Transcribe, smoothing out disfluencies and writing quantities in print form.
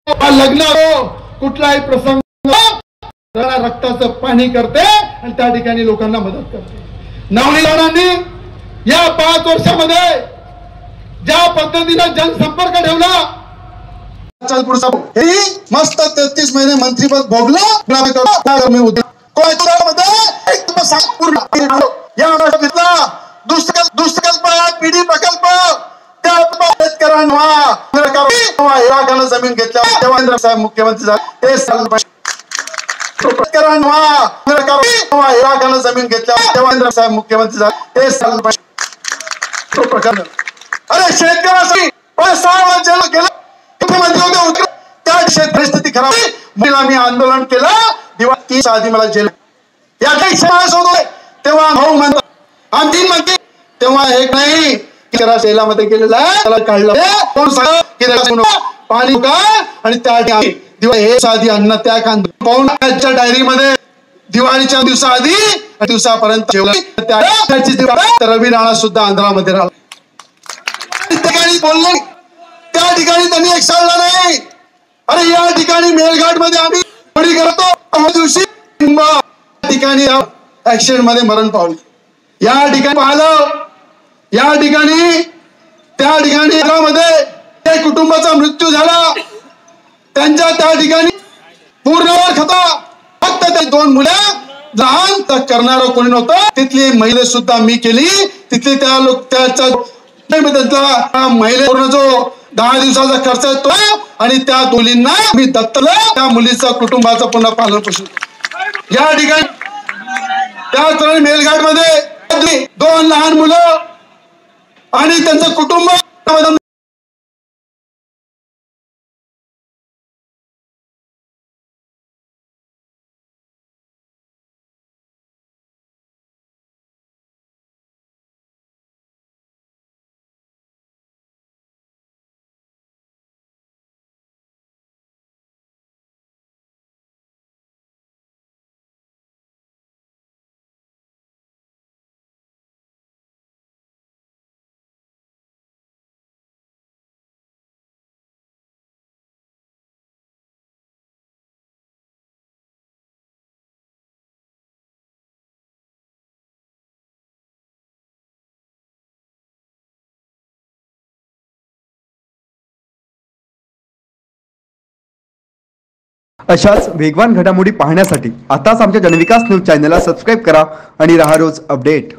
लग्न हो कुठलाही प्रसंग रक्ताचं पाणी करते आणि त्या ठिकाणी लोकांना मदत करते। नवनीतांनी या 5 वर्षामध्ये ज्या पद्धतीने जनसंपर्क ठेवला, मस्त 33 महिने मंत्रीपद भोगलं पिढी प्रकल्प त्या शेतकऱ्यांना जमीन घेतल्या देवेंद्र साहेब मुख्यमंत्री झाले ते जमीन घेतल्या देवेंद्र साहेब मुख्यमंत्री झाले ते अरे शेतकऱ्यासाठी 6 वर्ष जेल गेलं मुख्यमंत्री होते त्या परिस्थिती खराब मी आंदोलन केलं दिवाळी 30 आधी मला जेल या काही तेव्हा भाऊ म्हणतात आमची म्हणते तेव्हा एक नाही जेलामध्ये गेलेला त्याला काढलं कोण सांग पाणी काय आणि त्या दिवाळी हे साधी अन्न त्या कांदा पाहून त्याच्या डायरीमध्ये दिवाळीच्या दिवसाआधी दिवसापर्यंत रवी राणा सुद्धा आंध्रामध्ये राहिला बोलले त्या ठिकाणी त्यांनी एक सांगला नाही। अरे या ठिकाणी मेलघाट मध्ये आम्ही होळी करतो दिवशी ठिकाणी ऍक्सिडेंट मध्ये मरण पावले। या ठिकाणी पाहिलं या ठिकाणी त्या ठिकाणी मध्ये कुटुंबाचा मृत्यू झाला त्यांच्या त्या ठिकाणी पूर्णवर खता फक्त ते 2 मुलं लहान तर करणारं कोणी नव्हतं। तिथली महिला सुद्धा मी केली तिथले त्या लोक त्याचा महिलेवर जो 10 दिवसाचा खर्च येतो आणि त्या दोलींना मी दत्तला त्या मुलीचं कुटुंबाचं पुन्हा पालन पोषण या ठिकाणी त्याच मेलघाट मध्ये 2 लहान मुलं आणि त्यांचं कुटुंब अशाच वेगवान घडामोडी पाहण्यासाठी आताच आमच्या जनविकास न्यूज चॅनलला सबस्क्राइब करा आणि रहा रोज अपडेट।